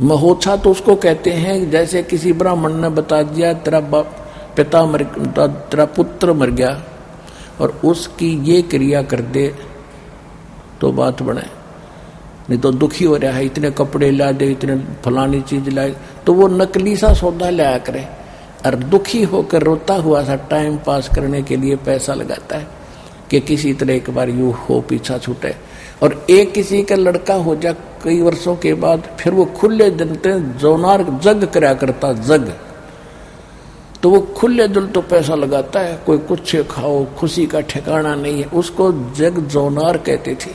महोछा तो उसको कहते हैं जैसे किसी ब्राह्मण ने बता दिया तेरा पिता मर, तेरा पुत्र मर गया और उसकी ये क्रिया कर दे तो बात बने, नहीं तो दुखी हो रहा है, इतने कपड़े ला दे, इतने फलानी चीज लाए, तो वो नकली सा सौदा लाया करे और दुखी होकर रोता हुआ सा टाइम पास करने के लिए पैसा लगाता है कि किसी तरह एक बार यूं हो पीछा छूटे। और एक किसी का लड़का हो जा कई वर्षों के बाद फिर वो खुले दिल पे जोनार जग कराया करता, जग, तो वो खुले दिल तो पैसा लगाता है, कोई कुछ खाओ, खुशी का ठिकाना नहीं है, उसको जग जोनार कहते थे।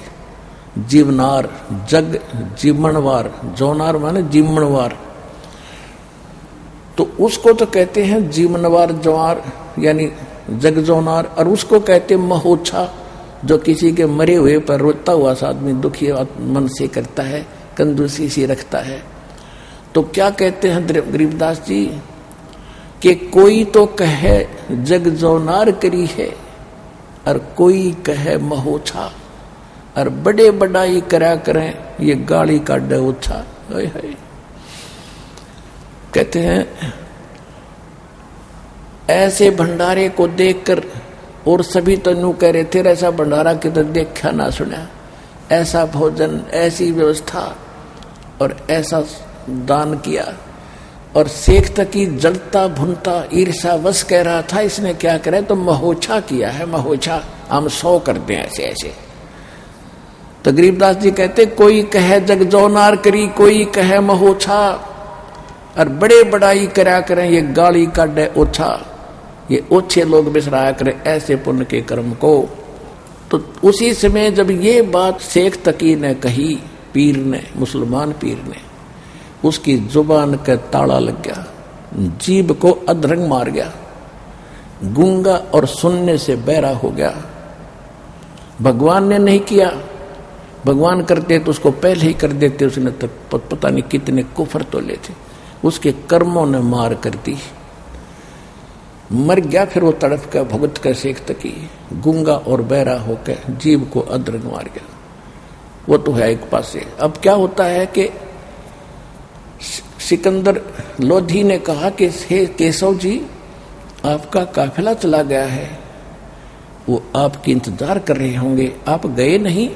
जीवनार, जग जीवनवार, जोनार माने जीवनवार, तो उसको तो कहते हैं जीवनवार जोनार यानी जग जोनार। और उसको कहते महोछा, जो किसी के मरे हुए पर रोता हुआ सा आदमी दुखी मन से करता है, कंजूसी सी रखता है। तो क्या कहते हैं गरीबदास जी कि कोई तो कहे जग जोनार करी है और कोई कहे महोछा, और बड़े बड़ाई करा करें ये गाली काटे ओछा। कहते हैं ऐसे भंडारे को देखकर, और सभी तो यूं कह रहे थे ऐसा भंडारा किधर देखा ना सुना, ऐसा भोजन, ऐसी व्यवस्था और ऐसा दान किया। और शेख तकी जलता भुनता ईर्षा वश कह रहा था इसने क्या करे, तो महोछा किया है, महोछा हम 100 कर दें ऐसे ऐसे। तो गरीबदास जी कहते कोई कहे जग जोनार करी, कोई कहे महोछा, और बड़े बड़ाई करा करें ये गाली काटे ओछा, ये ओछे लोग बिसराया करें ऐसे पुण्य के कर्म को। तो उसी समय जब ये बात शेख तकी ने कही, पीर ने, मुसलमान पीर ने, उसकी जुबान का ताला लग गया, जीभ को अधरंग मार गया, गूंगा और सुनने से बहरा हो गया। भगवान ने नहीं किया, भगवान करते तो उसको पहले ही कर देते, उसने तक पता नहीं कितने कुफर तोले थे, उसके कर्मों ने मार कर दी, मर गया। फिर वो तड़प कर भुगत कर शेख तकी गूंगा और बहरा होकर जीव को अधरंग मार गया। वो तो है एक पास से। अब क्या होता है कि सिकंदर लोधी ने कहा कि हे केशव जी, आपका काफिला चला गया है, वो आपकी इंतजार कर रहे होंगे, आप गए नहीं।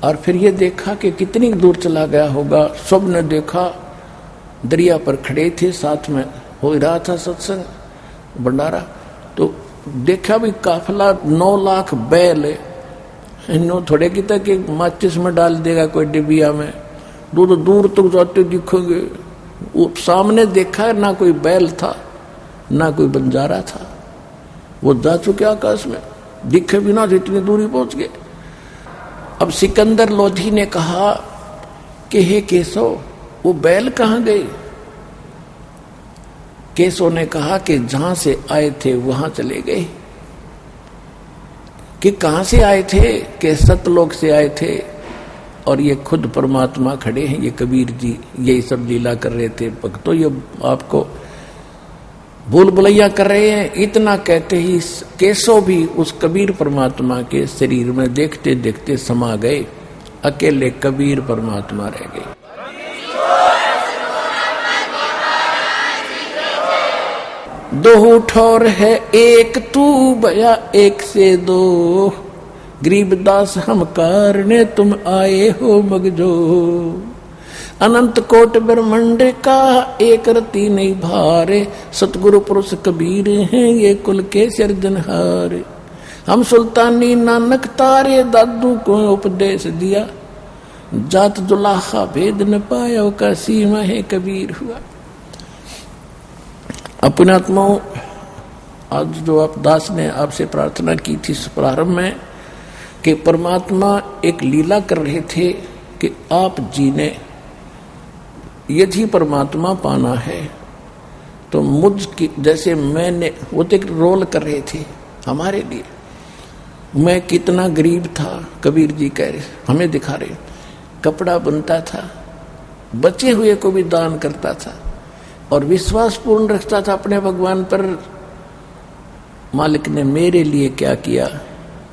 और फिर ये देखा कि कितनी दूर चला गया होगा, सब ने देखा, दरिया पर खड़े थे, साथ में हो रहा था सत्संग भंडारा, तो देखा भी काफिला 9 लाख बैल, इन थोड़े की तक माचिस में डाल देगा कोई डिबिया में, दूर दूर तक जाते दिखेंगे। वो सामने देखा ना कोई बैल था ना कोई बंजारा था, वो जा चुके आकाश में, दिखे बिना इतनी दूरी पहुंच गए। अब सिकंदर लोधी ने कहा कि हे केशव, वो बैल कहाँ गए? केशव ने कहा कि जहां से आए थे वहां चले गए। कि कहां से आए थे? कि सतलोक से आए थे, और ये खुद परमात्मा खड़े हैं, ये कबीर जी यही सब लीला कर रहे थे। भक्तों, ये आपको भूल भुलैया कर रहे हैं। इतना कहते ही केशव भी उस कबीर परमात्मा के शरीर में देखते देखते समा गए, अकेले कबीर परमात्मा रह गए। दो ठौर है एक तू भया एक से दो, गरीबदास हम कारणे तुम आए हो मगजो। अनंत कोट ब्रह्मंड का एक रति नहीं भारे, सतगुरु पुरुष कबीर हैं ये कुल के सिरजनहारे। हम सुल्तानी नानक तारे दादू को उपदेश दिया, जात दुलाहा भेद न पाया का सीमा है कबीर हुआ। अपने आत्माओं, आज जो आप दास ने आपसे प्रार्थना की थी प्रारंभ में कि परमात्मा एक लीला कर रहे थे कि आप जी ने यदि परमात्मा पाना है तो मुझ की जैसे मैंने, वो तो एक रोल कर रहे थे हमारे लिए। मैं कितना गरीब था, कबीर जी कह रहे, हमें दिखा रहे, कपड़ा बनता था, बचे हुए को भी दान करता था और विश्वास पूर्ण रखता था अपने भगवान पर। मालिक ने मेरे लिए क्या किया,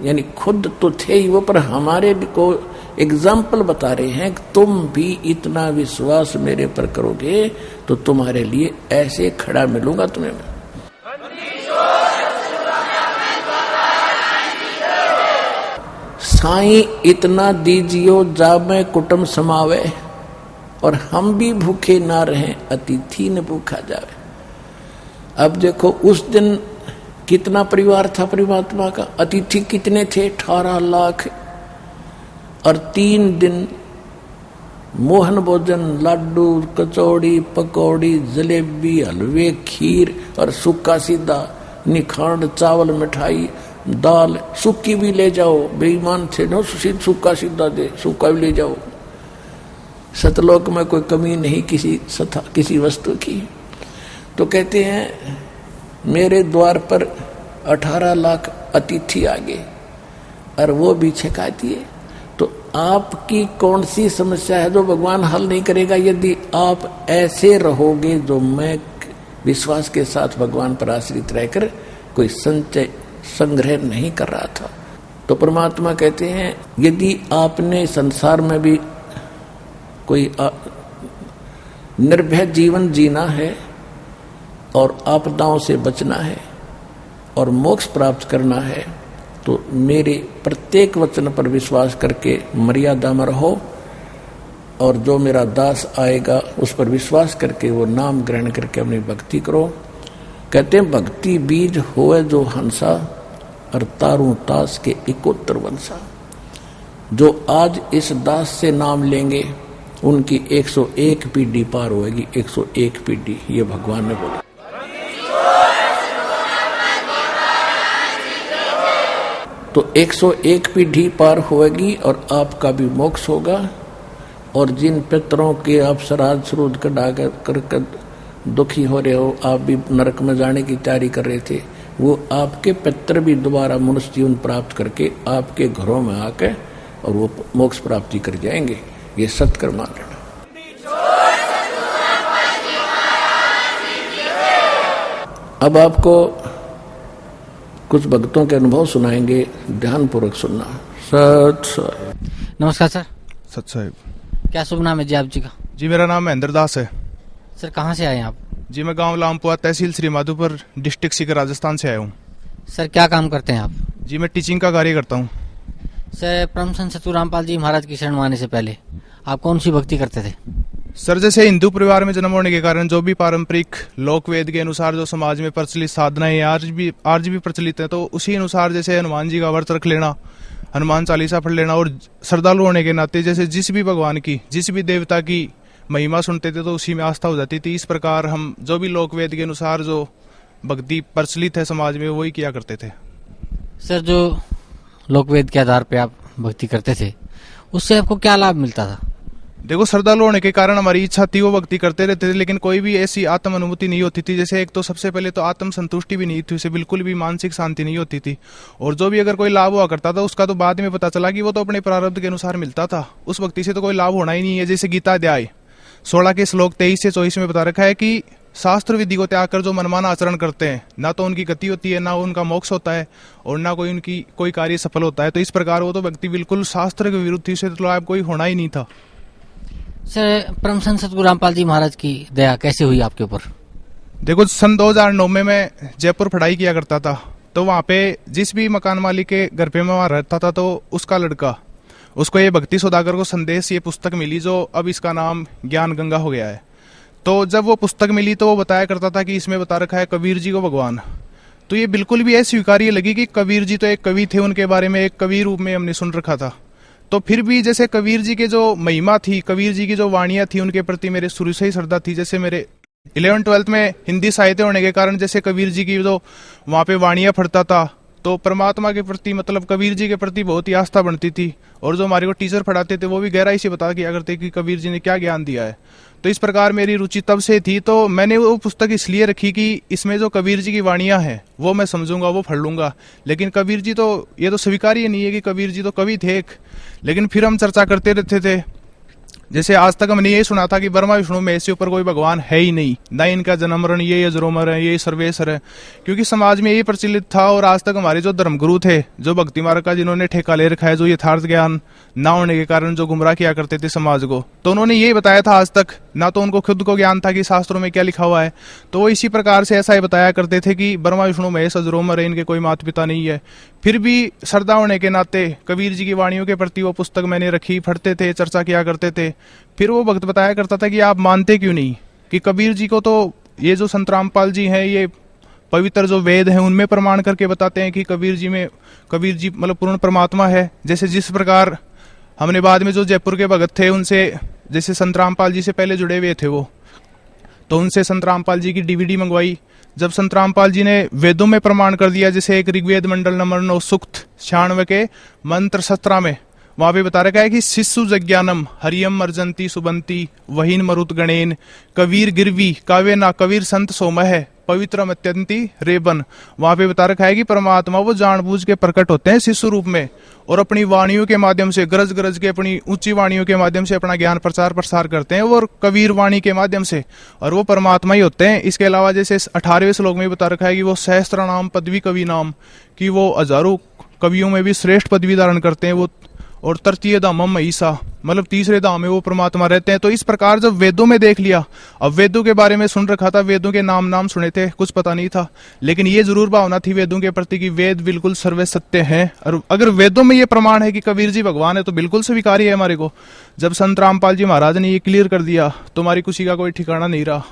यानी खुद तो थे ही वो, पर हमारे को एग्जाम्पल बता रहे हैं कि तुम भी इतना विश्वास मेरे पर करोगे तो तुम्हारे लिए ऐसे खड़ा मिलूंगा तुम्हें मैं। साईं इतना दीजियो जामे कुटुंब समावे, और हम भी भूखे ना रहें अतिथि न भूखा जावे। अब देखो उस दिन कितना परिवार था परमात्मा का, अतिथि कितने थे? 18 लाख। और 3 दिन मोहन भोजन, लड्डू, कचौड़ी, पकौड़ी, जलेबी, हलवे, खीर और सूखा सीधा, निखांड, चावल, मिठाई, दाल, सूखी भी ले जाओ। बेईमान थे नो, सूखा सीधा दे, सूखा भी ले जाओ। सतलोक में कोई कमी नहीं किसी वस्तु की। तो कहते हैं मेरे द्वार पर 18 लाख अतिथि आ गए और वो भी छका दिए। तो आपकी कौन सी समस्या है जो भगवान हल नहीं करेगा यदि आप ऐसे रहोगे? जो मैं विश्वास के साथ भगवान पर आश्रित रहकर कोई संग्रह नहीं कर रहा था। तो परमात्मा कहते हैं यदि आपने संसार में भी कोई निर्भय जीवन जीना है और आपदाओं से बचना है और मोक्ष प्राप्त करना है, तो मेरे प्रत्येक वचन पर विश्वास करके मर्यादा में रहो, और जो मेरा दास आएगा उस पर विश्वास करके वो नाम ग्रहण करके अपनी भक्ति करो। कहते हैं भक्ति बीज होए जो हंसा, और तारू तास के इकोत्तर वंशा। जो आज इस दास से नाम लेंगे उनकी 101 पीढ़ी पार होएगी। 101 पीढ़ी, ये भगवान ने बोला। तो 101 पीढ़ी पार होएगी और आपका भी मोक्ष होगा। और जिन पितरों के आप श्राद्ध श्रुद्ध कर दुखी हो रहे हो, आप भी नरक में जाने की तैयारी कर रहे थे, वो आपके पितर भी दोबारा मनुष्य जीवन प्राप्त करके आपके घरों में आके और वो मोक्ष प्राप्ति कर जाएंगे। ये सत्कर मान लेना। अब आपको कुछ भक्तों के अनुभव सुनाएंगे, ध्यान पूर्वक सुनना। सत साहिब। नमस्कार सर। सत साहिब। क्या शुभ नाम है जी आप जी का? जी मेरा नाम महेंद्र दास है। सर कहाँ से आए हैं आप? जी मैं गांव लामपुआ, तहसील श्री माधोपुर, डिस्ट्रिक्ट सीकर, राजस्थान से आया हूँ। सर क्या काम करते हैं आप? जी मैं टीचिंग का कार्य करता हूँ। सर परम संत सतगुरु रामपाल जी महाराज की शरण आने से पहले आप कौन सी भक्ति करते थे? सर जैसे हिंदू परिवार में जन्म होने के कारण जो भी पारंपरिक लोक वेद के अनुसार जो समाज में प्रचलित साधनाएं आज भी प्रचलित है, तो उसी अनुसार जैसे हनुमान जी का व्रत रख लेना, हनुमान चालीसा पढ़ लेना, और श्रद्धालु होने के नाते जैसे जिस भी भगवान की, जिस भी देवता की महिमा सुनते थे तो उसी में आस्था हो जाती थी। इस प्रकार हम जो भी लोक वेद के अनुसार जो भक्ति प्रचलित है समाज में वही किया करते थे। सर जो लोकवेद के आधार पे आप भक्ति करते थे उससे आपको क्या लाभ मिलता था? देखो श्रद्धालु होने के कारण हमारी इच्छा थी वो भक्ति करते रहते थे, लेकिन कोई भी ऐसी आत्म अनुभूति नहीं होती थी। जैसे एक तो सबसे पहले तो आत्म संतुष्टि भी नहीं थी, उसे बिल्कुल भी मानसिक शांति नहीं होती थी। और जो भी अगर कोई लाभ हुआ करता था उसका तो बाद में पता चला कि वो तो अपने प्रारब्ध के अनुसार मिलता था, उस भक्ति से तो कोई लाभ होना ही नहीं है। जैसे गीता अध्याय 16 के श्लोक 23 से 24 में बता रखा है कि शास्त्र विधि को त्याग कर जो मनमाना आचरण करते हैं, ना तो उनकी गति होती है, ना उनका मोक्ष होता है, और ना कोई उनकी कोई कार्य सफल होता है। तो इस प्रकार वो तो व्यक्ति बिल्कुल शास्त्र के विरुद्ध थी, उसे तो लाभ कोई होना ही नहीं था। सर परम संत सतगुरु रामपाल जी महाराज की दया कैसे हुई आपके ऊपर? देखो सन 2009 में मैं जयपुर पढ़ाई किया करता था, तो वहाँ पे जिस भी मकान मालिक के घर पे मैं वहाँ रहता था, तो उसका लड़का, उसको ये भक्ति सौदागर को संदेश ये पुस्तक मिली, जो अब इसका नाम ज्ञान गंगा हो गया है। तो जब वो पुस्तक मिली तो वो बताया करता था कि इसमें बता रखा है कबीर जी को भगवान। तो ये बिल्कुल भी ऐसी स्वीकार्य लगी कि कबीर जी तो एक कवि थे, उनके बारे में एक कवि रूप में हमने सुन रखा था। तो फिर भी जैसे कबीर जी के जो महिमा थी, कबीर जी की जो वाणियां थी, उनके प्रति मेरे शुरू से ही श्रद्धा थी। जैसे मेरे 11th-12th में हिंदी साहित्य होने के कारण जैसे कबीर जी की जो वहाँ पे वाणियां पढ़ता था, तो परमात्मा के प्रति मतलब कबीर जी के प्रति बहुत ही आस्था बनती थी। और जो हमारे को टीचर पढ़ाते थे वो भी गहराई से बता किया करते कि कबीर जी ने क्या ज्ञान दिया है। तो इस प्रकार मेरी रुचि तब से थी। तो मैंने वो पुस्तक इसलिए रखी कि इसमें जो कबीर जी की वाणियां हैं वो मैं समझूंगा, वो पढ़ लूंगा। लेकिन कबीर जी तो ये तो स्वीकार्य नहीं है कि कबीर जी तो कवि थे एक। लेकिन फिर हम चर्चा करते रहते थे जैसे आज तक हमने यही सुना था कि ब्रह्मा विष्णु महेश से ऊपर कोई भगवान है ही नहीं, ना इनका जन्म मरण, ये अजरोमर है, ये सर्वेश्वर है, क्योंकि समाज में यही प्रचलित था। और आज तक हमारे जो धर्मगुरु थे, जो भक्ति मार्ग का जिन्होंने ठेका ले रखा है, जो यथार्थ ज्ञान ना होने के कारण जो गुमराह किया करते थे समाज को, तो उन्होंने यही बताया था। आज तक ना तो उनको खुद को ज्ञान था कि शास्त्रों में क्या लिखा हुआ है, तो वो इसी प्रकार से ऐसा ही बताया करते थे कि ब्रह्मा विष्णु महेश अजरोमर है, इनके कोई माता पिता नहीं है। फिर भी श्रद्धा होने के नाते कबीर जी की वाणियों के प्रति वो पुस्तक मैंने रखी, पढ़ते थे, चर्चा किया करते थे। फिर वो भक्त बताया करता था कि आप मानते क्यों नहीं कि कबीर जी को तो ये जो संत रामपाल जी हैं, ये पवित्र जो वेद हैं उनमें प्रमाण करके बताते हैं कि कबीर जी मतलब पूर्ण परमात्मा है। जैसे जिस प्रकार हमने बाद में जो जयपुर के भगत थे उनसे, जैसे संत रामपाल जी से पहले जुड़े हुए थे वो, तो उनसे संत रामपाल जी की डीवीडी मंगवाई। जब संत रामपाल जी ने वेदों में प्रमाण कर दिया, जैसे एक ऋग्वेद मंडल नंबर 9 सूक्त 96 के मंत्र 17 में वहां पे बता रखा है कि शिशु जज्ञानम हरियम अर्जंती सुबंती वहीन मरुत गणेन कबीर गिरवी काव्य ना कबीर संत सोमह पवित्रम अत्यंती रेबन। वहां पे बता रखा है कि परमात्मा वो जानबूझ के प्रकट होते हैं शिशु रूप में, और अपनी वाणियों के माध्यम से गरज गरज के अपनी ऊंची वाणियों के माध्यम से अपना ज्ञान प्रचार प्रसार करते हैं, और कबीर वाणी के माध्यम से, और वो परमात्मा ही होते हैं। इसके अलावा जैसे 18वें श्लोक में बता रखा है कि वो सहस्त्र नाम पदवी कवि नाम, कि वो हजारों कवियों में भी श्रेष्ठ पदवी धारण करते हैं वो, और तृतीय धामम महिषा, मतलब तीसरे धाम में वो परमात्मा रहते हैं। तो इस प्रकार जब वेदों में देख लिया, अब वेदों के बारे में सुन रखा था, वेदों के नाम सुने थे, कुछ पता नहीं था, लेकिन ये जरूर भावना थी वेदों के प्रति कि वेद बिल्कुल सर्व सत्य हैं। और अगर वेदों में ये प्रमाण है कि कबीर जी भगवान है तो बिल्कुल स्वीकार्य है हमारे को। जब संत रामपाल जी महाराज ने ये क्लियर कर दिया तो हमारी खुशी का कोई ठिकाना नहीं रहा।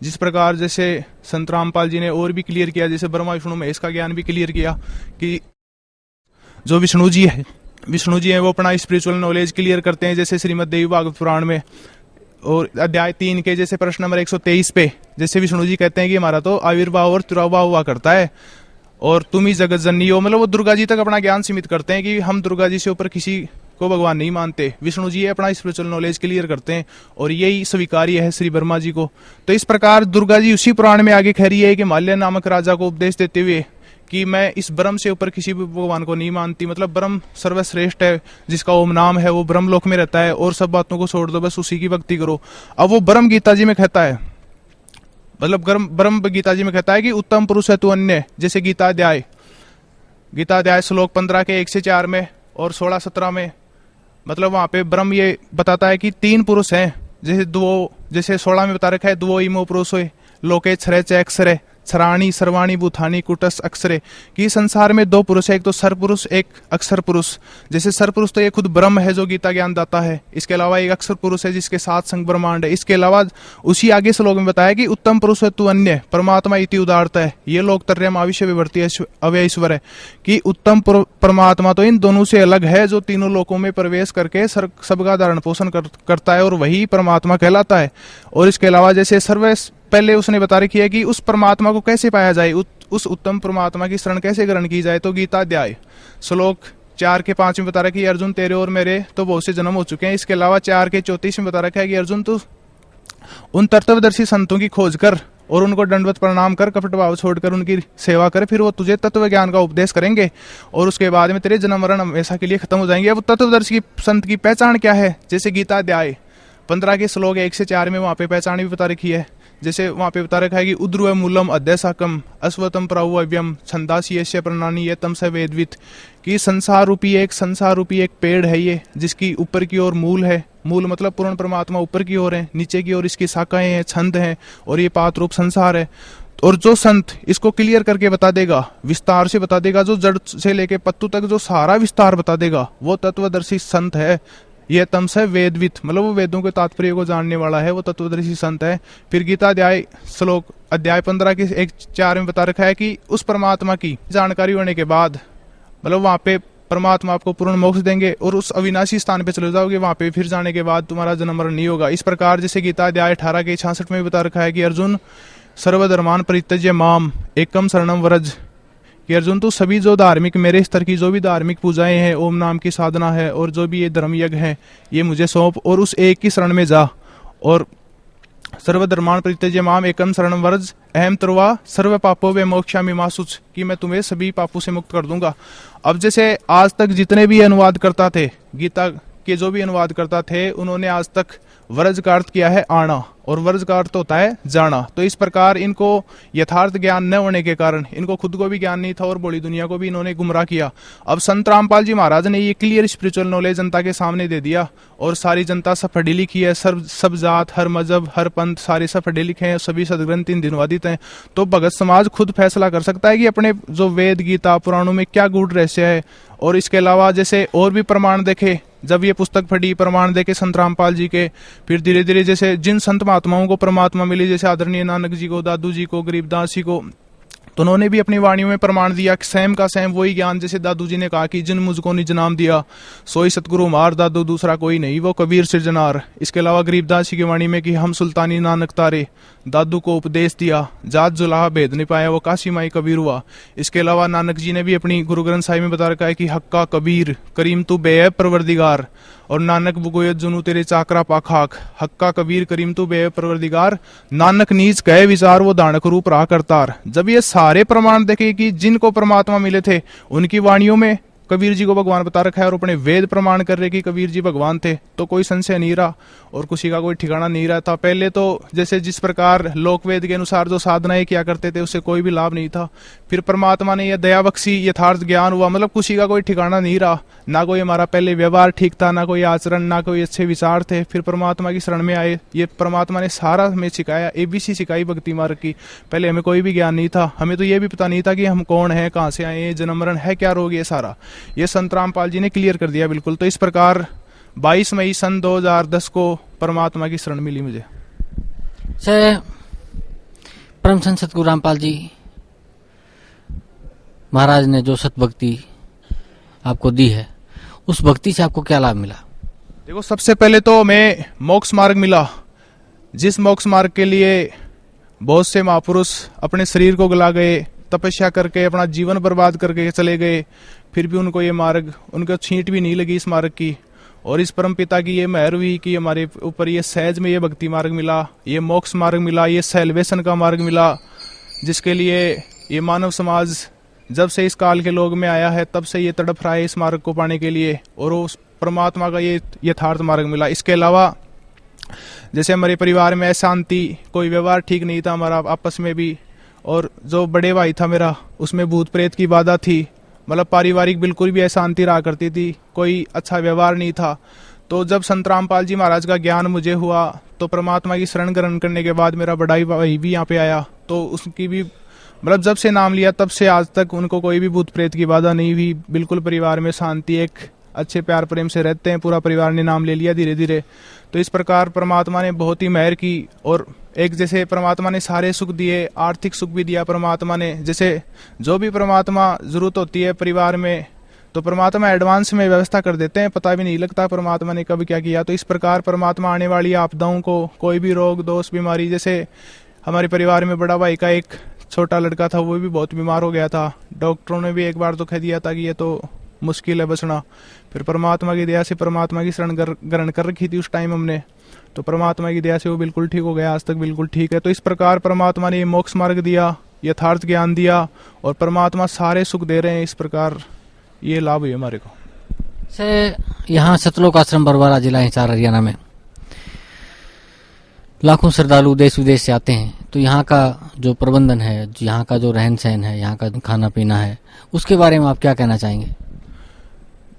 जिस प्रकार जैसे संत रामपाल जी ने और भी क्लियर किया, जैसे ब्रह्मा विष्णु महेश का ज्ञान भी क्लियर किया कि जो विष्णु जी हैं वो अपना स्पिरिचुअल नॉलेज क्लियर करते हैं, जैसे श्रीमद् देवी भागवत पुराण में और अध्याय 3 के जैसे प्रश्न नंबर 123 पे, जैसे विष्णु जी कहते हैं कि हमारा तो आविर्भाव और तिरोभाव हुआ करता है और तुम ही जगत जननी हो, मतलब वो दुर्गा जी तक अपना ज्ञान सीमित करते हैं कि हम दुर्गा जी से ऊपर किसी को भगवान नहीं मानते। विष्णु जी अपना स्पिरिचुअल नॉलेज क्लियर करते हैं और यही स्वीकार्य है श्री ब्रह्मा जी को। तो इस प्रकार दुर्गा जी उसी पुराण में आगे कह रही है कि माल्य नामक राजा को उपदेश देते हुए कि मैं इस ब्रह्म से ऊपर किसी भी भगवान को नहीं मानती, मतलब ब्रह्म सर्वश्रेष्ठ है, जिसका ओम नाम है, वो ब्रह्म लोक में रहता है और सब बातों को छोड़ दो, बस उसी की भक्ति करो। अब वो ब्रह्म गीता जी में कहता है, मतलब ब्रह्म गीता जी में कहता है कि उत्तम पुरुष है तू अन्य, जैसे गीता अध्याय श्लोक 15 के 1 से 4 में और 16-17 में, मतलब वहां पे ब्रह्म ये बताता है कि 3 पुरुष हैं, जैसे 16 में बता रखा है द्वो इमो पुरुष लोके छरे च अक्षरे छराणी सर्वाणी भूतानी कुटस अक्षरे, कि संसार में 2 पुरुष है, एक तो सर पुरुष एक अक्षर पुरुष। जैसे सर पुरुष तो ये खुद ब्रह्म है जो गीता ज्ञान दाता है, इसके अलावा एक अक्षर पुरुष है जिसके साथ संग ब्रह्मांड है। इसके अलावा उसी आगे श्लोक में बताया कि उत्तम पुरुष है तू अन्य परमात्मा इति उदारता है, ये लोक तर्यम आविष्य विवर्ती अव्यईश्वर है, कि उत्तम परमात्मा तो इन दोनों से अलग है जो तीनों लोकों में प्रवेश करके सबका धारण पोषण करता है और वही परमात्मा कहलाता है। और इसके अलावा जैसे पहले उसने बता रखी है कि उस परमात्मा को कैसे पाया जाए, उस उत्तम परमात्मा की शरण कैसे ग्रहण की जाए, तो गीता अध्याय श्लोक 4 के 5 में बता रखा है कि अर्जुन तेरे और मेरे तो बहुत से जन्म हो चुके हैं। इसके अलावा 4 के 34 में बता रखा है कि अर्जुन तू उन तत्वदर्शी संतों की खोज कर और उनको दंडवत प्रणाम कर, कपट भाव छोड़कर उनकी सेवा कर, फिर वो तुझे तत्व ज्ञान का उपदेश करेंगे और उसके बाद में तेरे जन्म मरण हमेशा के लिए खत्म हो जाएंगे। अब तत्वदर्शी संत की पहचान क्या है, जैसे गीता अध्याय 15 के श्लोक 1 से 4 में वहां पे पहचान भी बता रखी है। जैसे वहां पे बता रखा है कि उद्रुव मूलम अध्यसाकम अश्वतम प्राव्यम छंदासी यस्य प्रणानी ये तम से वेदवित, कि संसार रूपी एक पेड़ है ये, जिसकी ऊपर की ओर मूल है, मूल मतलब पूर्ण परमात्मा ऊपर की ओर है, नीचे की ओर इसकी शाखाएं हैं, छंद हैं और ये पात रूप संसार है। और जो संत इसको क्लियर करके बता देगा, विस्तार से बता देगा, जो जड़ से लेके पत्तू तक जो सारा विस्तार बता देगा, वो तत्वदर्शी संत है। ये तम से वेदवित, मतलब वो वेदों के तात्पर्य को जानने वाला है, वो तत्वदर्शी संत है। फिर गीता अध्याय 15 के 1-4 में बता रखा है कि उस परमात्मा की जानकारी होने के बाद, मतलब वहां पे परमात्मा आपको पूर्ण मोक्ष देंगे और उस अविनाशी स्थान पे चले जाओगे, वहां पे फिर जाने के बाद तुम्हारा जन्म मरण नहीं होगा। इस प्रकार जैसे गीता अध्याय 18 के 66 में बता रखा है कि अर्जुन सर्वधर्मान परित्यज्य माम एकम शरणम व्रज, कि अर्जुन तो सभी जो धार्मिक मेरे स्तर की जो भी धार्मिक पूजाएं हैं, ओम नाम की साधना है और जो भी ये धर्म यज्ञ है, ये मुझे सौंप और उस एक की शरण में जा। और सर्वधर्मान परित्यज्य माम एकम शरणम व्रज अहम त्रुवा सर्व पापों वे मोक्षामि मा शुच, कि मैं तुम्हें सभी पापों से मुक्त कर दूंगा। अब जैसे आज तक जितने भी अनुवाद करता थे गीता के जो भी अनुवादकर्ता थे उन्होंने आज तक वर्ज का अर्थ किया है आना, और वर्ज का अर्थ होता है जाना। तो इस प्रकार इनको यथार्थ ज्ञान न होने के कारण इनको खुद को भी ज्ञान नहीं था और बड़ी दुनिया को भी इन्होंने गुमराह किया। अब संत रामपाल जी महाराज ने ये क्लियर स्पिरिचुअल नॉलेज जनता के सामने दे दिया, और सारी जनता सब पढ़ी लिखी है, सब जात, हर मजहब, हर पंथ, सारे सब पढ़े लिखे हैं, सभी सदग्रंथ इन अनुवादित हैं। तो भगत समाज खुद फैसला कर सकता है कि अपने जो वेद, गीता, पुराणों में क्या गूढ़ रहस्य है। और इसके अलावा जैसे और भी प्रमाण देखे, जब ये पुस्तक पढ़ी, प्रमाण देखे संत रामपाल जी के, फिर धीरे धीरे जैसे जिन संत महात्माओं को परमात्मा मिली, जैसे आदरणीय नानक जी को, दादू जी को, गरीबदास जी को, तो उन्होंने भी अपनी वाणियों में प्रमाण दिया कि सेम का सेम वही ज्ञान, जैसे दादू जी ने कहा कि जिन मुझको निज नाम दिया सोई सतगुरु मार, दादू दूसरा कोई नहीं वो कबीर सिरजनार। इसके अलावा गरीबदास जी की वाणी में कि हम सुल्तानी नानक तारे, दादू को उपदेश दिया, जात जुलाहा भेद नहीं पाया वो काशी माई कबीर हुआ। इसके अलावा नानक जी ने भी अपनी गुरु ग्रंथ साहिब में बता रखा है कि हक्का कबीर करीम तू बेअब परवरदिगार, और नानक बुगोयत जुनू तेरे चाकरा पाखाक, हक्का कबीर करीम तू बेअब परवरदिगार, नानक नीच कहे विचार वो दानक रूप रहा करतार। जब ये सारे प्रमाण देखे कि जिनको परमात्मा मिले थे उनकी वाणियों में कबीर जी को भगवान बता रखा है, और अपने वेद प्रमाण कर रहे कि कबीर जी भगवान थे, तो कोई संशय नहीं रहा और किसी का कोई ठिकाना नहीं रहा था। पहले तो जैसे जिस प्रकार लोकवेद के अनुसार जो साधनाएं किया करते थे उससे कोई भी लाभ नहीं था। फिर परमात्मा ने यह दया बख्शी, यथार्थ ज्ञान हुआ, मतलब किसी का कोई ठिकाना नहीं रहा, ना कोई हमारा पहले व्यवहार ठीक था, ना कोई आचरण, ना कोई अच्छे विचार थे। फिर परमात्मा की शरण में आए, ये परमात्मा ने सारा हमें सिखाया, ABC सिखाई भक्ति मार्ग की। पहले हमें कोई भी ज्ञान नहीं था, हमें तो ये भी पता नहीं था कि हम कौन है, कहाँ से आए, जन्म मरण है, क्या रोग, ये सारा ये संत रामपाल जी ने क्लियर कर दिया बिल्कुल। तो इस प्रकार 22 मई सन 2010 को परमात्मा की शरण मिली मुझे। परम संत सतगुरु रामपाल जी महाराज ने जो सत भक्ति आपको दी है, उस भक्ति से आपको क्या लाभ मिला? देखो, सबसे पहले तो हमें मोक्ष मार्ग मिला, जिस मोक्ष मार्ग के लिए बहुत से महापुरुष अपने शरीर को गला गए, तपस्या करके अपना जीवन बर्बाद करके चले गए, फिर भी उनको ये मार्ग, उनको छींट भी नहीं लगी इस मार्ग की। और इस परम पिता की ये मेहर हुई कि हमारे ऊपर ये सहज में ये भक्ति मार्ग मिला, ये मोक्ष मार्ग मिला, ये सेल्वेशन का मार्ग मिला, जिसके लिए ये मानव समाज जब से इस काल के लोग में आया है तब से ये तड़प रहा है इस मार्ग को पाने के लिए, और उस परमात्मा का ये यथार्थ मार्ग मिला। इसके अलावा जैसे हमारे परिवार में अशांति, कोई व्यवहार ठीक नहीं था हमारा आपस में भी, और जो बड़े भाई था मेरा उसमें भूत प्रेत की बाधा थी, मतलब पारिवारिक बिल्कुल भी अशांति रहा करती थी, कोई अच्छा व्यवहार नहीं था। तो जब संत रामपाल जी महाराज का ज्ञान मुझे हुआ तो परमात्मा की शरण ग्रहण करने के बाद मेरा बड़ा भाई भी यहाँ पे आया, तो उसकी भी मतलब जब से नाम लिया तब से आज तक उनको कोई भी भूत प्रेत की बाधा नहीं हुई, बिल्कुल परिवार में शांति, एक अच्छे प्यार प्रेम से रहते हैं, पूरा परिवार ने नाम ले लिया धीरे धीरे। तो इस प्रकार परमात्मा ने बहुत ही मेहर की, और एक जैसे परमात्मा ने सारे सुख दिए, आर्थिक सुख भी दिया परमात्मा ने, जैसे जो भी परमात्मा जरूरत होती है परिवार में तो परमात्मा एडवांस में व्यवस्था कर देते हैं, पता भी नहीं लगता परमात्मा ने कब क्या किया। तो इस प्रकार परमात्मा आने वाली आपदाओं को, कोई भी रोग दोष बीमारी, जैसे हमारे परिवार में बड़ा भाई का एक छोटा लड़का था, वो भी बहुत बीमार हो गया था, डॉक्टरों ने भी एक बार तो कह दिया था कि ये तो मुश्किल है बचना, फिर परमात्मा की दया से परमात्मा की शरण ग्रहण कर रखी थी उस टाइम हमने, तो परमात्मा की दया से वो बिल्कुल ठीक हो गया, आज तक बिल्कुल ठीक है। तो इस प्रकार परमात्मा ने मोक्ष मार्ग दिया, यथार्थ ज्ञान दिया, और परमात्मा सारे सुख दे रहे हैं। इस प्रकार ये लाभ हुए हमारे को। से यहाँ सतलोक आश्रम बरवारा जिला हिसार हरियाणा में लाखों श्रद्धालु देश विदेश से आते हैं, तो यहाँ का जो प्रबंधन है, यहाँ का जो रहन सहन है, यहाँ का खाना पीना है, उसके बारे में आप क्या कहना चाहेंगे?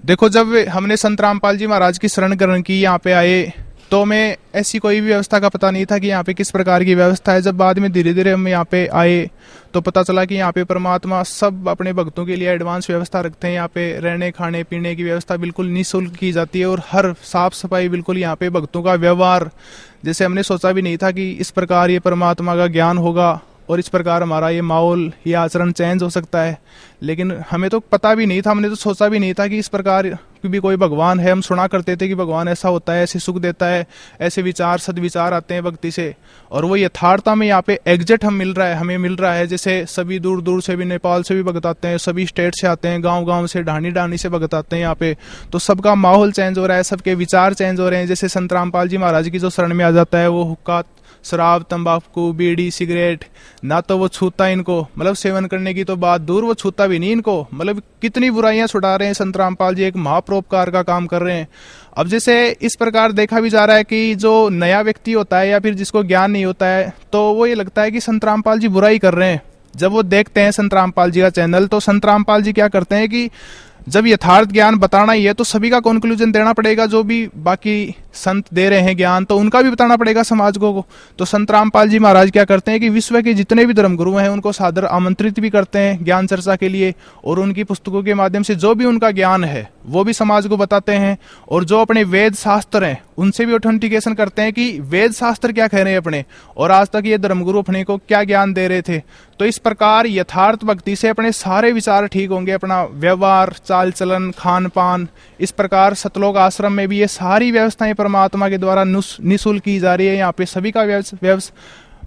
देखो, जब हमने संत रामपाल जी महाराज की शरण ग्रहण की, यहाँ पे आए, तो हमें ऐसी कोई भी व्यवस्था का पता नहीं था कि यहाँ पे किस प्रकार की व्यवस्था है। जब बाद में धीरे धीरे हम यहाँ पे आए तो पता चला कि यहाँ पे परमात्मा सब अपने भक्तों के लिए एडवांस व्यवस्था रखते हैं। यहाँ पे रहने खाने पीने की व्यवस्था बिल्कुल निःशुल्क की जाती है, और हर साफ सफाई बिल्कुल, यहाँ पे भक्तों का व्यवहार जैसे हमने सोचा भी नहीं था कि इस प्रकार ये परमात्मा का ज्ञान होगा और इस प्रकार हमारा ये माहौल, ये आचरण चेंज हो सकता है। लेकिन हमें तो पता भी नहीं था, हमने तो सोचा भी नहीं था कि इस प्रकार भी कोई भगवान है। हम सुना करते थे कि भगवान ऐसा होता है, ऐसे सुख देता है, ऐसे विचार सदविचार आते हैं भक्ति से, और वो यथार्थता में यहाँ पे एग्जैक्ट हमें मिल रहा है। जैसे सभी दूर दूर से भी, नेपाल से भी भगत आते हैं, सभी स्टेट से आते हैं, गाँव गाँव से, ढाणी से भगत आते हैं यहाँ पे, तो सबका माहौल चेंज हो रहा है, सबके विचार चेंज हो रहे हैं। जैसे संत रामपाल जी महाराज की जो शरण में आ जाता है वो हुक्का शराब, तंबाकू, बीड़ी, सिगरेट, ना तो वो छूता इनको, मतलब सेवन करने की तो बात दूर, वो छूता भी नहीं इनको। मतलब कितनी बुराइयां छुड़ा रहे हैं संत रामपाल जी, एक महापरोपकार का काम कर रहे हैं। अब जैसे इस प्रकार देखा भी जा रहा है कि जो नया व्यक्ति होता है या फिर जिसको ज्ञान नहीं होता है, तो वो ये लगता है कि संत रामपाल जी बुराई कर रहे हैं। जब वो देखते हैं संत रामपाल जी का चैनल, तो संत रामपाल जी क्या करते हैं कि जब यथार्थ ज्ञान बताना ही है तो सभी का कंक्लूजन देना पड़ेगा, जो भी बाकी संत दे रहे हैं ज्ञान तो उनका भी बताना पड़ेगा समाज को। तो संत रामपाल जी महाराज क्या करते हैं कि विश्व के जितने भी धर्मगुरु हैं उनको सादर आमंत्रित भी करते हैं ज्ञान चर्चा के लिए, और उनकी पुस्तकों के माध्यम से जो भी उनका ज्ञान है वो भी समाज को बताते हैं। और जो अपने वेद शास्त्र हैं उनसे भी ऑथेंटिकेशन करते हैं कि वेद शास्त्र क्या कह रहे हैं अपने, और आज तक ये धर्मगुरु अपने को क्या ज्ञान दे रहे थे। तो इस प्रकार यथार्थ भक्ति से अपने सारे विचार ठीक होंगे, अपना व्यवहार, चाल चलन, खान पान। इस प्रकार सतलोक आश्रम में भी ये सारी व्यवस्थाएं परमात्मा के द्वारा निःशुल्क की जा रही है। यहाँ पे सभी का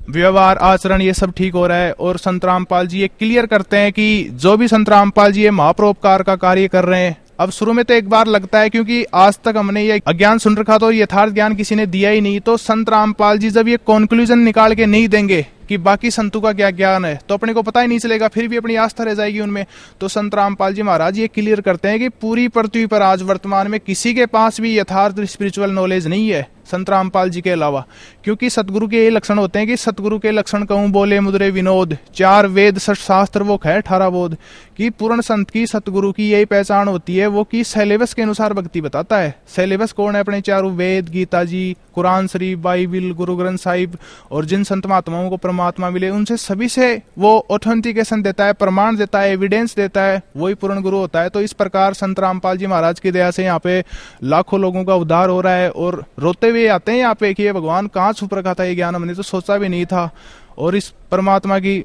व्यवहार, आचरण ये सब ठीक हो रहा है। और संत रामपाल जी ये क्लियर करते हैं कि जो भी संत रामपाल जी ये महापरोपकार का कार्य कर रहे हैं। अब शुरू में तो एक बार लगता है क्योंकि आज तक हमने ये अज्ञान सुन रखा, तो यथार्थ ज्ञान किसी ने दिया ही नहीं। तो संत रामपाल जी जब ये कंक्लूजन निकाल के नहीं देंगे कि बाकी संतों का क्या ज्ञान है, तो अपने को पता ही नहीं चलेगा, फिर भी अपनी आस्था रह जाएगी उनमें। तो संत रामपाल जी महाराज ये क्लियर करते हैं कि पूरी पृथ्वी पर आज वर्तमान में किसी के पास भी यथार्थ स्पिरिचुअल नॉलेज नहीं है संत रामपाल जी के अलावा। क्योंकि सतगुरु के ये लक्षण होते हैं कि सतगुरु के लक्षण कहूं बोले मुद्रे विनोद, 4 वेद 6 शास्त्र वो है 18 बोध। कि पूर्ण संत की, सतगुरु की यही पहचान होती है वो कि सिलेबस के अनुसार भक्ति बताता है। सिलेबस कौन है? अपने 4 वेद, गीता जी, कुरान शरीफ, बाइबिल, गुरु ग्रंथ साहिब, और जिन संत महात्माओं को परमात्मा मिले उनसे सभी से वो ऑथेंटिकेशन देता है, प्रमाण देता है, एविडेंस देता है, वही पूर्ण गुरु होता है। तो इस प्रकार संत रामपाल जी महाराज की दया से यहाँ पे लाखों लोगों का उद्धार हो रहा है। और रोते हुए आते हैं यहाँ पे कि ये भगवान कहाँ छुप रखा था, ये ज्ञान हमने तो सोचा भी नहीं था। और इस परमात्मा की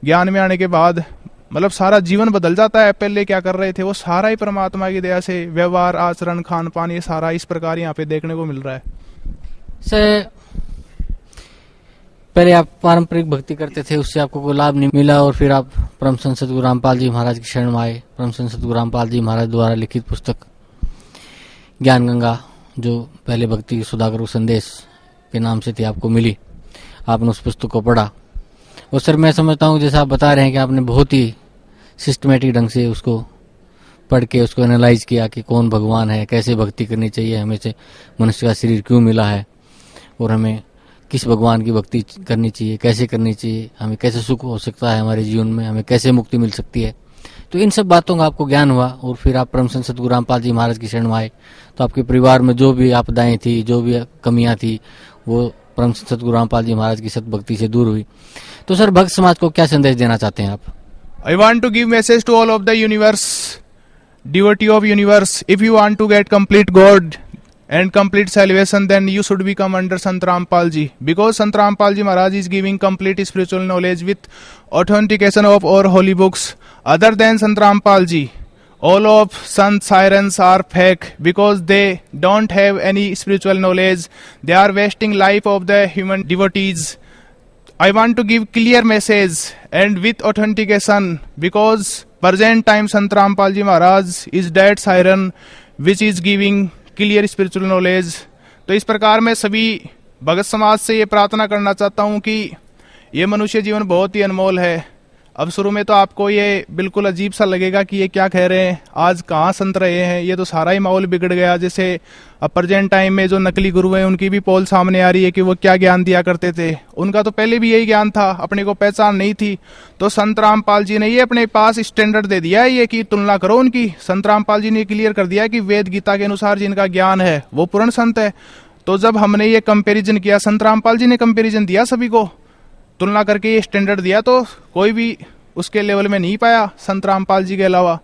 ज्ञान में आने के बाद मतलब सारा जीवन बदल जाता है। पहले क्या कर रहे थे वो सारा ही परमात्मा की दया से, व्यवहार, आचरण, खान पान, ये सारा इस प्रकार यहाँ पे देखने को मिल रहा है। सर पहले आप पारंपरिक भक्ति करते थे, उससे आपको कोई लाभ नहीं मिला, और फिर आप परम संत सतगुरु रामपाल जी महाराज की शरण में आए। परम संत सतगुरु रामपाल जी महाराज द्वारा लिखित पुस्तक ज्ञान गंगा, जो पहले भक्ति सुधाकर संदेश के नाम से थी, आपको मिली। आपने उस पुस्तक को पढ़ा, और सर मैं समझता हूँ जैसा आप बता रहे हैं कि आपने बहुत ही सिस्टमेटिक ढंग से उसको पढ़ के उसको एनालाइज किया कि कौन भगवान है, कैसे भक्ति करनी चाहिए, हमें से मनुष्य का शरीर क्यों मिला है, और हमें किस भगवान की भक्ति करनी चाहिए, कैसे करनी चाहिए, हमें कैसे सुख हो सकता है हमारे जीवन में, हमें कैसे मुक्ति मिल सकती है। तो इन सब बातों का आपको ज्ञान हुआ, और फिर आप परम संत सतगुरु रामपाल जी महाराज की शरण में आए। तो आपके परिवार में जो भी आपदाएं थी, जो भी कमियां थी, वो परम संत सतगुरु रामपाल जी महाराज की सतभक्ति से दूर हुई। तो सर भक्त समाज को क्या संदेश देना चाहते हैं आप? I want to give message to all of the universe, devotee of universe. If you want to get complete God and complete salvation, then you should become under Sant Rampal Ji, because Sant Rampal Ji Maharaj is giving complete spiritual knowledge with authentication of our holy books. Other than Sant Rampal Ji, all of Sant sirens are fake because they don't have any spiritual knowledge. They are wasting life of the human devotees. I want to give clear message and with authentication, because present time Sant Rampal Ji Maharaj is that siren which is giving clear spiritual knowledge. तो इस प्रकार मैं सभी भगत समाज से ये प्रार्थना करना चाहता हूँ कि ये मनुष्य जीवन बहुत ही अनमोल है। अब शुरू में तो आपको ये बिल्कुल अजीब सा लगेगा कि ये क्या कह रहे हैं, आज कहाँ संत रहे हैं, ये तो सारा ही माहौल बिगड़ गया। जैसे अब प्रेजेंट टाइम में जो नकली गुरु हैं उनकी भी पोल सामने आ रही है कि वो क्या ज्ञान दिया करते थे। उनका तो पहले भी यही ज्ञान था, अपने को पहचान नहीं थी। तो संत रामपाल जी ने ये अपने पास स्टैंडर्ड दे दिया है, ये कि तुलना करो उनकी। संत रामपाल जी ने क्लियर कर दिया कि वेद गीता के अनुसार जिनका ज्ञान है वो पूर्ण संत है। तो जब हमने ये कंपेरिजन किया, संत रामपाल जी ने कंपेरिजन दिया, सभी को तुलना करके ये स्टैंडर्ड दिया, तो कोई भी उसके लेवल में नहीं पाया संत रामपाल जी के अलावा।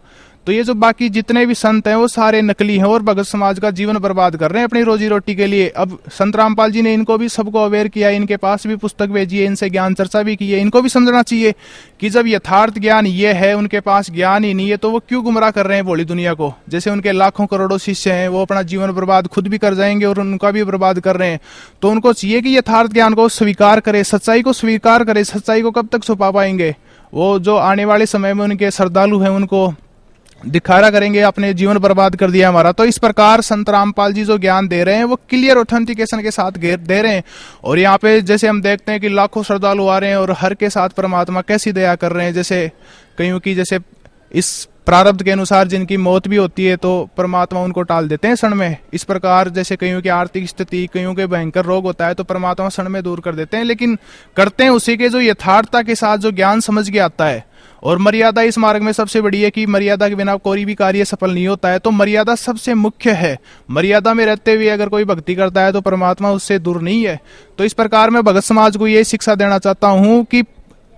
तो ये जो बाकी जितने भी संत हैं वो सारे नकली हैं और भगत समाज का जीवन बर्बाद कर रहे हैं अपनी रोजी रोटी के लिए। अब संत रामपाल जी ने इनको भी सबको अवेयर किया, इनके पास भी पुस्तक भेजी है, इनसे ज्ञान चर्चा भी की है। इनको भी समझना चाहिए कि जब यथार्थ ज्ञान ये है, उनके पास ज्ञान ही नहीं है, तो वो क्यों गुमराह कर रहे हैं भोली दुनिया को। जैसे उनके लाखों करोड़ों शिष्य हैं, वो अपना जीवन बर्बाद खुद भी कर जाएंगे और उनका भी बर्बाद कर रहे हैं। तो उनको चाहिए कि यथार्थ ज्ञान को स्वीकार करे, सच्चाई को स्वीकार करे। सच्चाई को कब तक छुपा पाएंगे? वो जो आने वाले समय में उनके श्रद्धालु हैं उनको दिखारा करेंगे, अपने जीवन बर्बाद कर दिया हमारा। तो इस प्रकार संत रामपाल जी जो ज्ञान दे रहे हैं वो क्लियर ऑथेंटिकेशन के साथ दे रहे हैं। और यहाँ पे जैसे हम देखते हैं कि लाखों श्रद्धालु आ रहे हैं और हर के साथ परमात्मा कैसी दया कर रहे हैं। जैसे कईयों की जैसे इस प्रारब्ध के अनुसार जिनकी मौत भी होती है तो परमात्मा उनको टाल देते हैं क्षण में। इस प्रकार जैसे कईयों की आर्थिक स्थिति, कईयों के भयंकर रोग होता है तो परमात्मा क्षण में दूर कर देते हैं, लेकिन करते हैं उसी के जो यथार्थता के साथ जो ज्ञान समझ के आता है। और मर्यादा इस मार्ग में सबसे बड़ी है कि मर्यादा के बिना कोई भी कार्य सफल नहीं होता है। तो मर्यादा सबसे मुख्य है। मर्यादा में रहते हुए अगर कोई भक्ति करता है तो परमात्मा उससे दूर नहीं है। तो इस प्रकार मैं भगत समाज को ये शिक्षा देना चाहता हूं कि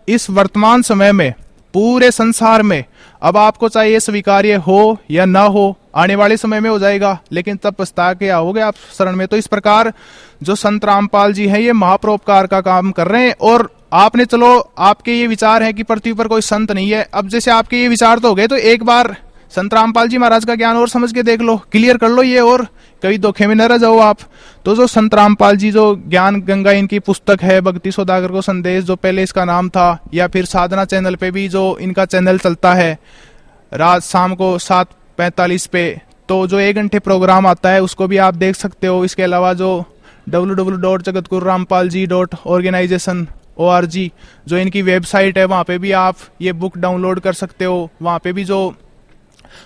इस वर्तमान समय में पूरे संसार में अब आपको चाहे ये स्वीकार्य हो या ना हो, आने वाले समय में हो जाएगा, लेकिन तब पछता के आओगे आप शरण में। तो इस प्रकार जो संत रामपाल जी हैं ये महापरोपकार का काम कर रहे हैं। और आपने चलो आपके ये विचार है कि पृथ्वी पर कोई संत नहीं है, अब जैसे आपके ये विचार तो हो गए तो एक बार संत रामपाल जी महाराज का ज्ञान और समझ के देख लो, क्लियर कर लो ये, और कभी धोखे में न रह जाओ आप। तो जो संत रामपाल जी जो ज्ञान गंगा इनकी पुस्तक है, भक्ति सौदागर को संदेश जो पहले इसका नाम था, या फिर साधना चैनल पे भी जो इनका चैनल चलता है रात शाम को 7:45 पे, तो जो 1 घंटे प्रोग्राम आता है उसको भी आप देख सकते हो। इसके अलावा जो www.jagatgururamPalji.organization.org जो इनकी वेबसाइट है वहां पे भी आप ये बुक डाउनलोड कर सकते हो। वहां पे भी जो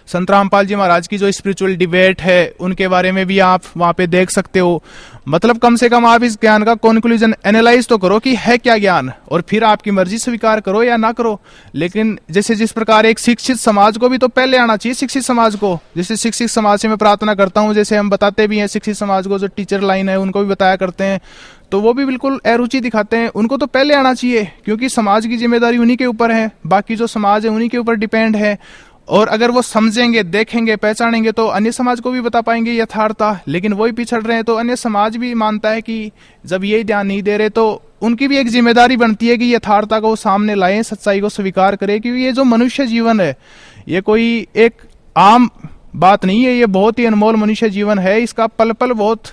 संत रामपाल जी महाराज की जो स्पिरिचुअल डिबेट है उनके बारे में भी आप वहां पे देख सकते हो। मतलब कम से कम आप इस ज्ञान का कंक्लूजन एनालाइज तो करो कि है क्या ज्ञान, और फिर आपकी मर्जी स्वीकार करो या ना करो। लेकिन जैसे जिस प्रकार एक शिक्षित समाज को भी तो पहले आना चाहिए, शिक्षित समाज को। जैसे शिक्षित समाज से मैं प्रार्थना करता हूँ, जैसे हम बताते भी हैं शिक्षित समाज को, जो टीचर लाइन है उनको भी बताया करते हैं, तो वो भी बिल्कुल अरुचि दिखाते हैं। उनको तो पहले आना चाहिए, क्योंकि समाज की जिम्मेदारी उन्हीं के ऊपर है, बाकी जो समाज है उन्हीं के ऊपर डिपेंड है। और अगर वो समझेंगे, देखेंगे, पहचानेंगे तो अन्य समाज को भी बता पाएंगे यथार्थता। लेकिन वही पिछड़ रहे हैं तो अन्य समाज भी मानता है कि जब ये ध्यान नहीं दे रहे तो उनकी भी एक जिम्मेदारी बनती है कि यथार्थता को सामने लाएं, सच्चाई को स्वीकार करें। क्योंकि ये जो मनुष्य जीवन है ये कोई एक आम बात नहीं है, ये बहुत ही अनमोल मनुष्य जीवन है। इसका पल पल बहुत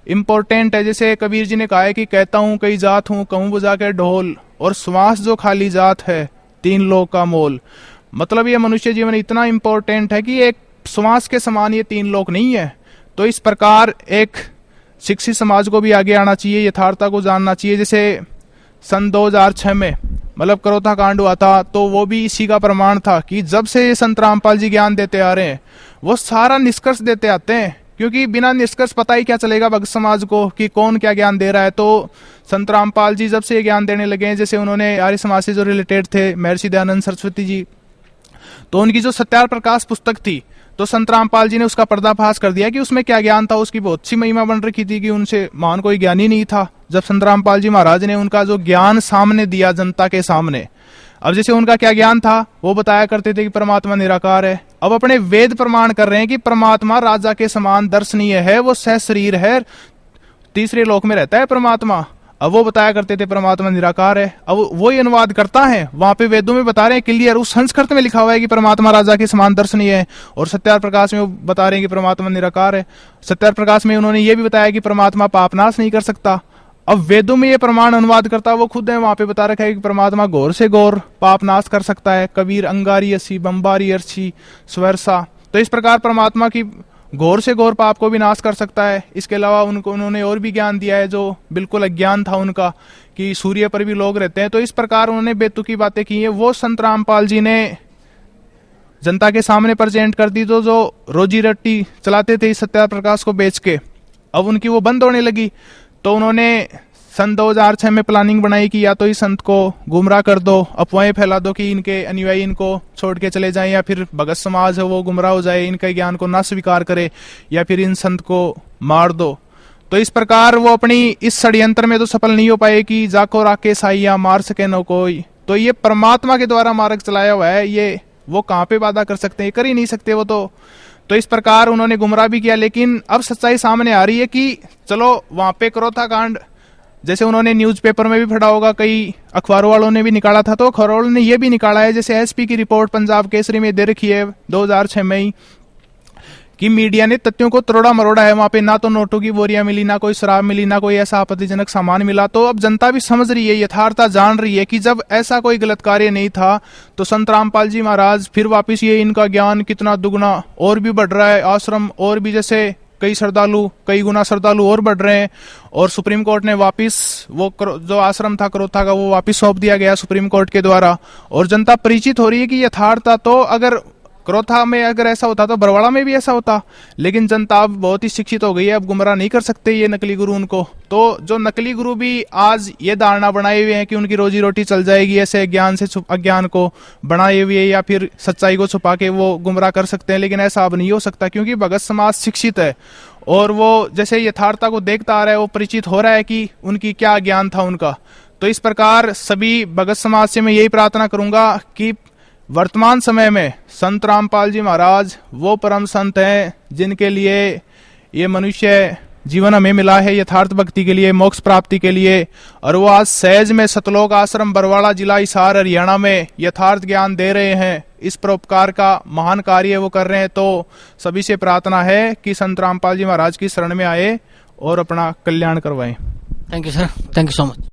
इंपॉर्टेंट है। जैसे कबीर जी ने कहा है कि कहता हूं कई जात हूं, कहूं बुझा के ढोल, और श्वास जो खाली जात है 3 लोक का मोल। मतलब ये मनुष्य जीवन इतना इंपॉर्टेंट है कि एक श्वास के समान ये 3 लोक नहीं है। तो इस प्रकार एक शिक्षित समाज को भी आगे आना चाहिए, यथार्थता को जानना चाहिए। जैसे सन 2006 में मतलब करोथा कांड हुआ था, तो वो भी इसी का प्रमाण था कि जब से ये संत रामपाल जी ज्ञान देते आ रहे हैं वो सारा निष्कर्ष देते आते हैं। क्योंकि बिना निष्कर्ष पता ही क्या चलेगा भक्त समाज को कि कौन क्या ज्ञान दे रहा है। तो संत रामपाल जी जब से ये ज्ञान देने लगे हैं, जैसे उन्होंने आर्य समाज से जो रिलेटेड थे महर्षि दयानंद सरस्वती जी, तो उनकी जो सत्यार प्रकाश पुस्तक थी तो संत रामपाल जी ने उसका पर्दाफाश कर दिया कि उसमें क्या ज्ञान था। उसकी बहुत सी महिमा बन रखी थी कि उनसे महान कोई ज्ञानी नहीं था। जब संत रामपाल जी महाराज ने उनका जो ज्ञान सामने दिया जनता के सामने, अब जैसे उनका क्या ज्ञान था, वो बताया करते थे कि परमात्मा निराकार है। अब अपने वेद प्रमाण कर रहे हैं कि परमात्मा राजा के समान दर्शनीय है, वो सह शरीर है, तीसरे लोक में रहता है परमात्मा। अब वो बताया करते थे परमात्मा निराकार है। अब वो ही अनुवाद करता है, वहां पे वेदों में बता रहे हैं क्लियर, उस संस्कृत में लिखा हुआ है कि परमात्मा राजा के समान दर्शनीय है, और सत्यार प्रकाश में वो बता रहे हैं कि परमात्मा निराकार है। सत्यार प्रकाश में उन्होंने ये भी बताया कि परमात्मा पापनाश नहीं कर सकता। अब वेदों में ये प्रमाण अनुवाद करता वो खुद है, वहां पे बता रखा है कि परमात्मा गौर से गौर पाप नाश कर सकता है। कबीर अंगारी असी बम्बारी अर्शी स्वर्षा। तो इस प्रकार परमात्मा की गौर से गौर पाप को भी नाश कर सकता है। इसके अलावा उन्होंने और भी ज्ञान दिया है जो बिल्कुल अज्ञान था उनका, कि सूर्य पर भी लोग रहते हैं। तो इस प्रकार उन्होंने बेतुकी बातें की है, वो संत रामपाल जी ने जनता के सामने प्रेजेंट कर दी। तो जो रोजी रोटी चलाते थे इस सत्यार प्रकाश को बेच के, अब उनकी वो बंद होने लगी। तो उन्होंने सन 2006 में प्लानिंग बनाई कि या तो इस संत को गुमराह कर दो, अफवाहें फैला दो कि इनके अनुयायी इनको छोड़ के चले जाएं, या फिर भगत समाज है वो गुमराह हो जाए, इनके ज्ञान को ना स्वीकार करे, या फिर इन संत को मार दो। तो इस प्रकार वो अपनी इस षड्यंत्र में तो सफल नहीं हो पाए कि जाको राके साइया मार सके न कोई। तो ये परमात्मा के द्वारा मार्ग चलाया हुआ है, ये वो कहाँ पे वादा कर सकते हैं, कर ही नहीं सकते वो तो इस प्रकार उन्होंने गुमराह भी किया। लेकिन अब सच्चाई सामने आ रही है कि चलो वहां पे करोथा कांड, जैसे उन्होंने न्यूज़पेपर में भी पढ़ा होगा, कई अखबारों वालों ने भी निकाला था, तो अखबारों वालों ने ये भी निकाला है, जैसे एसपी की रिपोर्ट पंजाब केसरी में दे रखी है 2006 में ही, कि मीडिया ने तथ्यों को तोड़ा मरोड़ा है। वहां पे ना तो नोटों की बोरियां मिली, ना कोई शराब मिली, ना कोई ऐसा आपत्तिजनक सामान मिला। तो अब जनता भी समझ रही है, यथार्थता जान रही है कि जब ऐसा कोई गलत कार्य नहीं था तो संत रामपाल जी महाराज फिर वापिस ये इनका ज्ञान कितना दुगना और भी बढ़ रहा है। आश्रम और भी जैसे कई गुना श्रद्धालु और बढ़ रहे हैं। और सुप्रीम कोर्ट ने वापिस वो जो आश्रम था क्रोथा का वो वापिस सौंप दिया गया सुप्रीम कोर्ट के द्वारा। और जनता परिचित हो रही है कि यथार्थता तो अगर क्रोथा में अगर ऐसा होता तो बरवाड़ा में भी ऐसा होता। लेकिन जनता अब बहुत ही शिक्षित हो गई है, अब गुमराह नहीं कर सकते ये नकली गुरु उनको। तो जो नकली गुरु भी आज ये धारणा बनाए हुए हैं कि उनकी रोजी रोटी चल जाएगी, ऐसे ज्ञान से अज्ञान को बनाए हुए या फिर सच्चाई को छुपा के वो गुमराह कर सकते हैं। लेकिन ऐसा अब नहीं हो सकता, क्योंकि भगत समाज शिक्षित है और वो जैसे यथार्थता को देखता आ रहा है, वो परिचित हो रहा है कि उनकी क्या ज्ञान था उनका। तो इस प्रकार सभी भगत समाज से मैं यही प्रार्थना करूंगा कि वर्तमान समय में संत रामपाल जी महाराज वो परम संत हैं जिनके लिए ये मनुष्य जीवन हमें मिला है, यथार्थ भक्ति के लिए, मोक्ष प्राप्ति के लिए। और वो आज सहज में सतलोक आश्रम बरवाड़ा जिला हिसार हरियाणा में यथार्थ ज्ञान दे रहे हैं। इस परोपकार का महान कार्य वो कर रहे हैं। तो सभी से प्रार्थना है कि संत रामपाल जी महाराज की शरण में आए और अपना कल्याण करवाएं। Thank you sir, thank you so much.